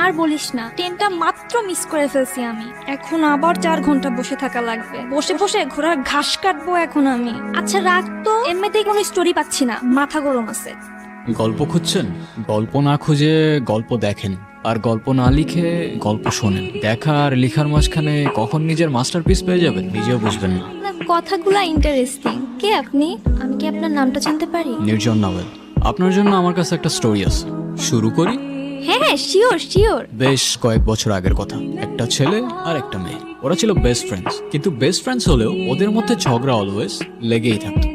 আর বলিস না, ট্রেনটা মাত্র মিস করে ফেলছি আমি। এখন আবার 4 ঘন্টা বসে থাকা লাগবে, বসে বসে ঘোড়ার ঘাস কাটবো এখন আমি। আচ্ছা রাখ তো, এমনিতেই কোনো স্টোরি পাচ্ছি না, মাথা গরম আছে। গল্প খুঁজছেন? গল্প না খুঁজে গল্প দেখেন, আর গল্প না লিখে গল্প শোনেন। দেখা আর লেখার মাঝখানে কখন নিজের মাস্টারপিস পেয়ে যাবেন নিজেও বুঝবেন না। আপনার কথাগুলা ইন্টারেস্টিং। কে আপনি? আমি কি আপনার নামটা জানতে পারি? নির্জন নাওয়েল। আপনার জন্য আমার কাছে একটা স্টোরি আছে, শুরু করি? হ্যাঁ হ্যাঁ, শিওর শিওর। বেশ কয়েক বছর আগের কথা। একটা ছেলে আর একটা মেয়ে, ওরা ছিল বেস্ট ফ্রেন্ডস। কিন্তু বেস্ট ফ্রেন্ডস হলেও ওদের মধ্যে ঝগড়া অলওয়েজ লেগেই থাকতো।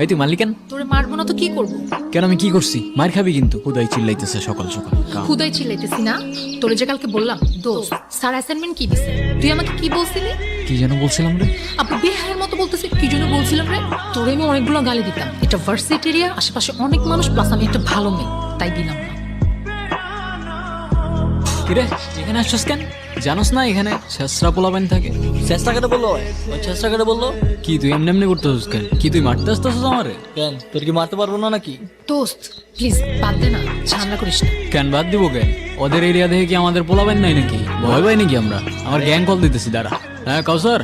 এই তুই মারলি কেন? তোরে মারবো না তো কি করবো? কেন, আমি কি করছি? মার খাবি কিন্তু। হুদাই চিল্লাইতেছে সকাল সকাল। খুদাই চিল্লাইতেছি না, তোরে যে কালকে বললাম দোস্ত স্যার অ্যাসাইনমেন্ট কি দিছে, তুই আমাকে কি বলছিলি? কি যেন বলছিলাম রে? আপু বেহায়ের মতো বলতেছে, কি জন্য বলছিলাম রে? তোরে আমি অনেকগুলো গালি দিতাম। এটা ভার্সিটি এরিয়া, আশেপাশে অনেক মানুষ, প্লাস আমি একটা ভালো মেয়ে, তাই দিলাম না। কিরে এখানে আসছিস কেন? জানোস না এখানে ছেসরা পোলাবেন থাকে? চেষ্টা কেটে বললো, ওই চেষ্টা কেটে বললো। কি তুই এমনি এমনি করতেছিস কেন? কি তুই মারতে আসতেছিস আমারে? কেন, তোর কি মারতে পারবো না নাকি? দোস্ত প্লিজ বাদ দে না, ঝামেলা করিস না। কেন বাদ দিব কেন? ওদের এরিয়া দেখে কি আমাদের পোলাবেন নাই নাকি? ভয় পাই নাকি আমরা? আমার গ্যাং কল দিতেছি দাঁড়া। হ্যাঁ কাউসার।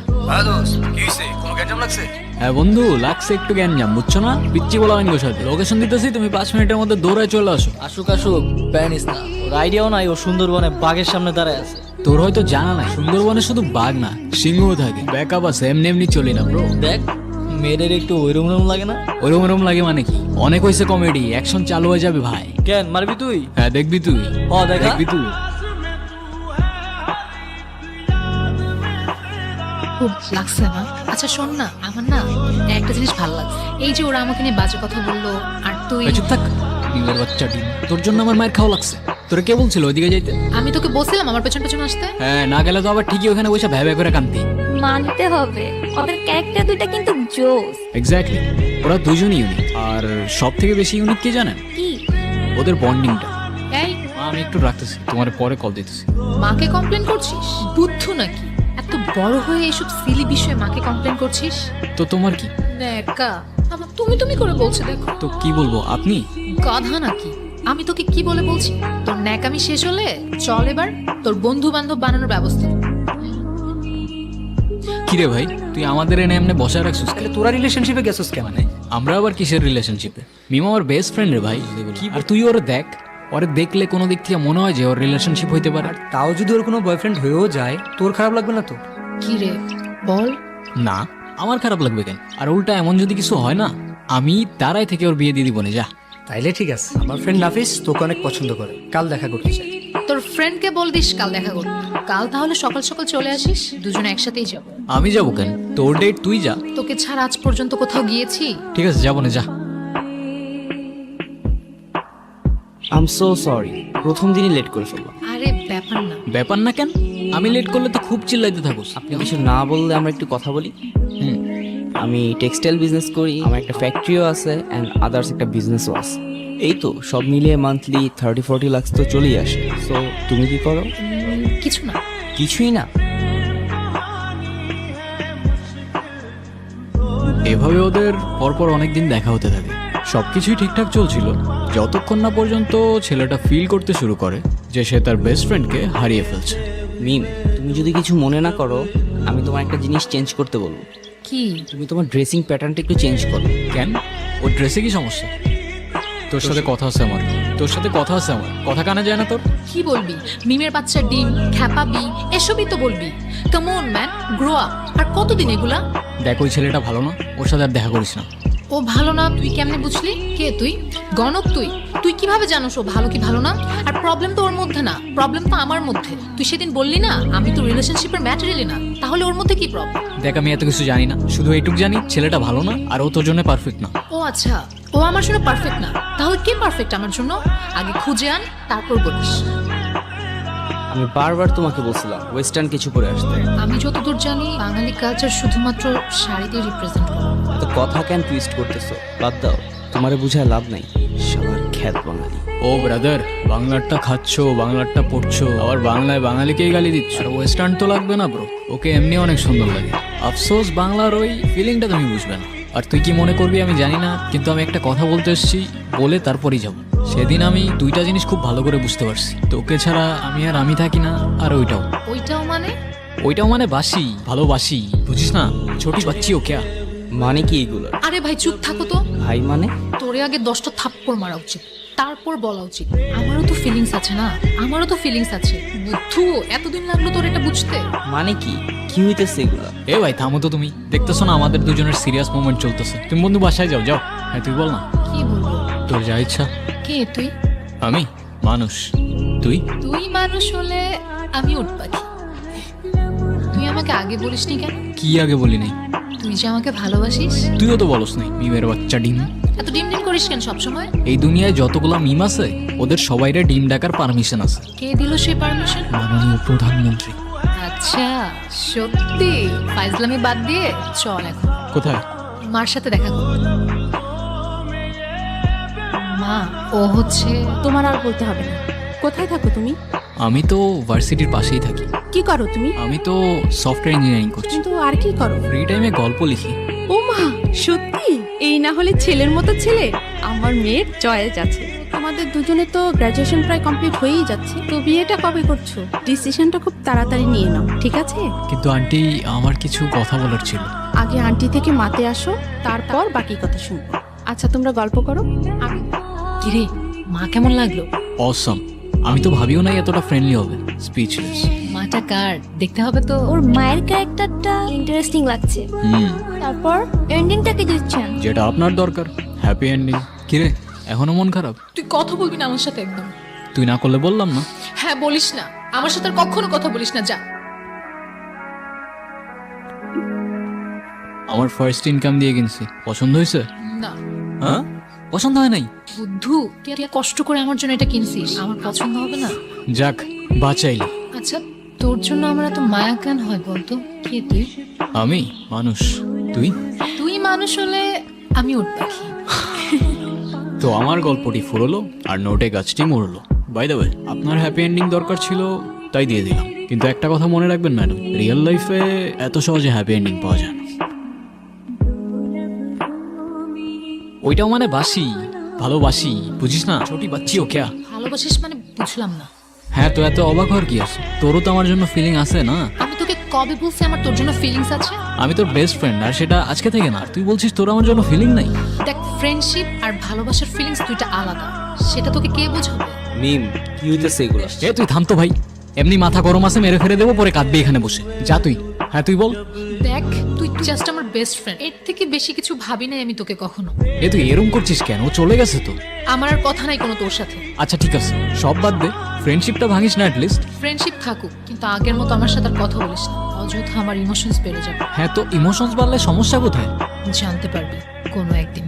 হ্যাঁ বন্ধু, লাগছে একটু গ্যাঞ্জাম, বুঝছো না? পিচ্ছি পোলাবেন গো সাথে। লোকেশন দিতেছি, তুমি 5 মিনিটের মধ্যে দৌড়ায় চলে আসো। আসুক আসুক, প্যানিস না। ওর আইডিয়াও নাই ও সুন্দরবনে বাঘের সামনে দাঁড়ায় আছে। তোর হয়তো জানা নাই, সুন্দরবনে শুধু বাঘ না সিংহও থাকে। ব্যাকআপ আছে, এমনি এমনি চলি না ব্রো। দেখ মেয়েদের একটু ওইরকম লাগে না? ওরম লাগে মানে কি? অনেক হয়েছে কমেডি, অ্যাকশন চালু হয়ে যাবে ভাই। কেন মারবি তুই? হ্যাঁ দেখবি তুই। দেখা। দেখবি তুই। খুব লাগছে না? আচ্ছা শোন না, আমার না একটা জিনিস ভালো লাগছে। এই যে ওরা আমাকে নিয়ে বাজে কথা বললো, আর তুই। এই চুপ থাক, ডিমের বাচ্চা ডিম। তোর জন্য আমার মায়ের খাওয়া লাগছে। তোরা কে বলছিল ওইদিকে যাইতে? আমি তোকে বলছিলাম আমার পেছন পেছন আসতে। হ্যাঁ, না গেলে তো আবার ঠিকই ওখানে বসে ভ্যা ভ্যা করে কান্তি। মানতে হবে, ওদের ক্যারেক্টার দুইটা কিন্তু জোস। এক্স্যাক্টলি, ওরা দুজনই ইউনিক। আর সব থেকে বেশি ইউনিক কি জানেন? কি? ওদের বন্ডিংটা। এই আমি একটু রাখতেছি, তোমার পরে কল দিতেছি। মাকে কমপ্লেন করছিস? বুদ্ধ নাকি? এত বড় হয়ে এসব সিলি বিষয়ে মাকে কমপ্লেন করছিস? তো তোমার কি? নেকা আবার তুমি তুমি করে বলছে, দেখো। তো কি বলবো, আপনি? গাধা নাকি? আমি তোকে কি বলে বলছি? তোর ন্যাকামি শেষ হলে চল এবার তোর বন্ধু বান্ধব বানানোর ব্যবস্থা। কিরে ভাই, তুই আমাদের এনে এমনি বসায় রাখছিস? তাহলে তোরা রিলেশনশিপে গেছিস কে? মানে আমরা আবার কিসের রিলেশনশিপে? মিম আমার বেস্ট ফ্রেন্ড রে ভাই। আর তুই ওরে দেখ, ওরে দেখলে কোনো দিক থেকে মনে হয় যে ওর রিলেশনশিপ হইতে পারে। আর তাও যদি ওর কোনো বয়ফ্রেন্ড হয়েও যায়, তোর খারাপ লাগবে না তো? কি রে বল। না, আমার খারাপ লাগবে কেন? আর উল্টা এমন যদি কিছু হয় না, আমি তারাই থেকে ওর বিয়ে দিয়ে দিব না। যা। তাইলে ঠিক আছে। আমার ফ্রেন্ড নাফিস তোকে অনেক পছন্দ করে, কাল দেখা করতে চাই। তোর ফ্রেন্ডকে বল দিস কাল দেখা করতে। কাল তাহলে সকাল সকাল চলে আসিস, দুজনে একসাথেই যাব। আমি যাবো কেন? তোর ডেট তুই যা। তোকে ছাড়া আজ পর্যন্ত কোথাও গিয়েছি? ঠিক আছে, যাবো না, যা। আম সো সরি, প্রথম দিনই লেট করে ফেললাম। আরে ব্যাপার না। ব্যাপার না কেন? আমি লেট করলে তো খুব চিল্লাইতে থাকুস। আপনি কিছু না বললে আমরা একটু কথা বলি। হুম। আমি টেক্সটাইল বিজনেস করি, আমার একটা ফ্যাক্টরিও আছে অ্যান্ড আদার্স একটা বিজনেসও আছে। এই তো সব মিলিয়ে মান্থলি 30-40 লাখ তো চলেই আসে। সো তুমি কি করো? কিছু না। কিছুই না? এভাবে ওদের পরপর অনেকদিন দেখা হতে থাকে। সবকিছুই ঠিকঠাক চলছিল যতক্ষণ না পর্যন্ত ছেলেটা ফিল করতে শুরু করে যে সে তার বেস্ট ফ্রেন্ডকে হারিয়ে ফেলছে। মিম, তুমি যদি কিছু মনে না করো, আমি তোমার একটা জিনিস চেঞ্জ করতে বলবো। কি? তুমি তোমার ড্রেসিং প্যাটার্নটা একটু চেঞ্জ করো। কেন? ওর ড্রেসে কি সমস্যা? তোর সাথে কথা আছে আমার। তোর সাথে কথা আছে আমার। কথা কানে যায় না তোর? কি বলবি? মিমের বাচ্চা ডিম, খ্যাপাবি, এসবই তো বলবি। Come on man, grow up. আর কতদিন এগুলা? দেখ, ওই ছেলেটা ভালো না, ওর সাথে আর দেখা করিস না। ও ভালো না তুই কেমনে বুঝলি? কে তুই? গণক তুই? তুই কিভাবে জানোস ও ভালো কি ভালো না? আর প্রবলেম তো ওর মধ্যে না, প্রবলেম তো আমার মধ্যে। তুই সেদিন বললি না আমি তো রিলেশনশিপের ম্যাটেরিয়ালি না, তাহলে ওর মধ্যে কি প্রবলেম? দেখ, আমি এত কিছু জানি না, শুধু এইটুক জানি ছেলেটা ভালো না আর ও তোর জন্য পারফেক্ট না। ও আচ্ছা, ও আমার জন্য পারফেক্ট না, তাহলে কে পারফেক্ট আমার জন্য? আগে খুঁজে আন, তারপর বলিস। আমি বারবার তোমাকে বলছিলাম ওয়েস্টার্ন কিছু পরে আসতে। আমি যতদূর জানি বাঙালি কালচার শুধুমাত্র শাড়িতে রিপ্রেজেন্ট করে। এত কথা কেন টুইস্ট করতেছো? বাদ দাও, তোমারে বুঝায় লাভ নাই। সবার খ্যাত বাঙালি। ও ব্রাদার, বাংলারটা খাচ্ছো, বাংলারটা পড়ছো, আবার বাংলায় বাঙালিকেই গালি দিচ্ছ। আর ওয়েস্টার্ন তো লাগবে না ব্রো, ওকে এমনি অনেক সুন্দর লাগে। আফসোস বাংলার ওই ফিলিংটা তুমি বুঝবে না। আর তুই কি মনে করবি আমি জানি না, কিন্তু আমি একটা কথা বলতে এসেছি, বলে তারপরই যাবো। সেদিন আমি দুইটা জিনিস খুব ভালো করে বুঝতে পারছি, তোকে ছাড়া আমি আর আমি থাকি না, আর ওইটাও মানে? ওইটাও মানে বাসি, ভালোবাসি, বুঝিস না? ছোটি বাচ্চি ও ক্যা? মানে কি এগুলো? আরে ভাই চুপ থাকো তো। ভাই মানে? তোরে আগে 10টা থাপ্পড় মারা উচিত, তারপর বলা উচিত। আমারও তো ফিলিংস আছে না, আমারও তো ফিলিংস আছে। বুদ্ধু, এতদিন লাগলো তোর এটা বুঝতে? মানে কি কি হইতেছে এগুলো? এ ভাই থামো তো, তুমি দেখতেছো না আমাদের দুজনের সিরিয়াস মোমেন্ট চলতেছে? তুমি বন্ধু বাসায় যাও যাও। হ্যাঁ তুই বল না, কি বলবো? তোর যা ইচ্ছা। কে তুই? আমি মানুষ, তুই? তুই মানুষ হলে আমি উট পাখি। তুই আমাকে আগে বলিসনি কেন? কি আগে বলি নাই? তুই যে আমাকে ভালোবাসিস। তুইও তো বলস নাই, মিমের বাচ্চা ডিম। এত ডিম ডিম করিস কেন সবসময়? এই দুনিয়ায় যতগুলা মিম আছে ওদের সবাইরে ডিম ডাকার পারমিশন আছে কে দিল সেই পারমিশন? মাননীয় প্রধানমন্ত্রী। আচ্ছা, সত্যি? ফাইজলামি বাদ দিয়ে চল এখন কোথায়? মার সাথে দেখা কর। মা, ও হচ্ছে তোমার আর বলতে হবে না। কোথায় থাকো তুমি? আমি তো ভার্সিটির পাশেই থাকি। কি করো তুমি? আমি তো সফটওয়্যার ইঞ্জিনিয়ারিং করছি। কিন্তু আর কি করো? ফ্রি টাইমে গল্প লিখি। ও মা, সত্যি? এই না হলে ছেলের মতো ছেলে। আমার মেয়ের চয়েস আছে। তোমাদের দুজনে তো গ্রাজুয়েশন প্রায় কমপ্লিট হয়েই যাচ্ছে, তো বিয়েটা কবে করছো? ডিসিশনটা খুব তাড়াতাড়ি নিয়ে নাও, ঠিক আছে? কিন্তু আন্টি, আমার কিছু কথা বলার ছিল। আগে আন্টি থেকে মাতে আসো, তারপর বাকি কথা শুনবো। আচ্ছা তোমরা গল্প করো। আমি কিরে, মা কেমন লাগলো? অসম। আমি তো ভাবিও নাই এতটা ফ্রেন্ডলি হবে। স্পিচলেস। মাটা কার দেখতে হবে তো। ওর মায়ের ক্যারেক্টারটা ইন্টারেস্টিং লাগছে। তারপর এন্ডিংটা কি দিচ্ছেন? যেটা আপনার দরকার, হ্যাপি এন্ডিং। কিরে, এখনো মন খারাপ? তুই কথা বলবি না আমার সাথে একদম। তুই না করলে বললাম না। হ্যাঁ বলিস না, আমার সাথে আর কখনো কথা বলিস না, যা। আমার ফার্স্ট ইনকাম দিয়ে কিনছি, পছন্দ হয়েছে? না। হ্যাঁ, পছন্দ হয় নাই? বুদ্ধু, তুই এত কষ্ট করে আমার জন্য এটা কিনছিস, আমার পছন্দ হবে না? যাক, বাঁচাইলি। আচ্ছা, তোর জন্য আমার এত মায়া কেন হয় বলতো? কে তুই? আমি মানুষ, তুই? তুই মানুষ হলে আমি উট পাখি। তো আমার গল্পটি ফুরলো আর নোটে গাছটি মরলো। বাই দ্য ওয়ে, আপনার হ্যাপি এন্ডিং দরকার ছিল তাই দিয়ে দিলাম। কিন্তু একটা কথা মনে রাখবেন ম্যাডাম, রিয়েল লাইফে এত সহজে হ্যাপি এন্ডিং পাওয়া যায় না। ওইটাও মানে বাসি, ভালোবাসি, বুঝিস না? ছোটি বাচ্চি ও ক্যা? ভালোবাসিস মানে বুঝলাম না। হ্যাঁ, তো এত অবাক হওয়ার কি আছে? তোরও তো আমার জন্য ফিলিং আছে না? আমি তোকে কবে বলছি আমার তোর জন্য ফিলিংস আছে? আমি তোর বেস্ট ফ্রেন্ড, আর সেটা আজকে থেকে না। তুই বলছিস তোর আমার জন্য ফিলিং নাই? দেখ, ফ্রেন্ডশিপ আর ভালোবাসার ফিলিংস দুইটা আলাদা, সেটা তোকে কে বোঝাবে? মিম, কি হইতেছে এগুলো? এ তুই থাম তো ভাই, এমনি মাথা গরম আছে, মেরে ফেলে দেবো, পরে কাঁদবি এখানে বসে। যা তুই। হ্যাঁ তুই বল। দেখ, তুই জাস্ট আমার বেস্ট ফ্রেন্ড, এর থেকে বেশি কিছু ভাবি নাই আমি তোকে কখনো। এ তুই এরম করছিস কেন? ও চলে গেছে তো। আমার আর কথা নাই কোনো তোর সাথে। আচ্ছা ঠিক আছে, সব বাদ দে, ফ্রেন্ডশিপটা ভাঙিস না অ্যাটলিস্ট। ফ্রেন্ডশিপ থাকুক, কিন্তু আগের মতো আমার সাথে আর কথা বলিস না, অযথা আমার ইমোশনস বেড়ে যাবে। হ্যাঁ, তো ইমোশনস বাড়লে সমস্যা কোথায়? জানতে পারবি কোনো একদিন।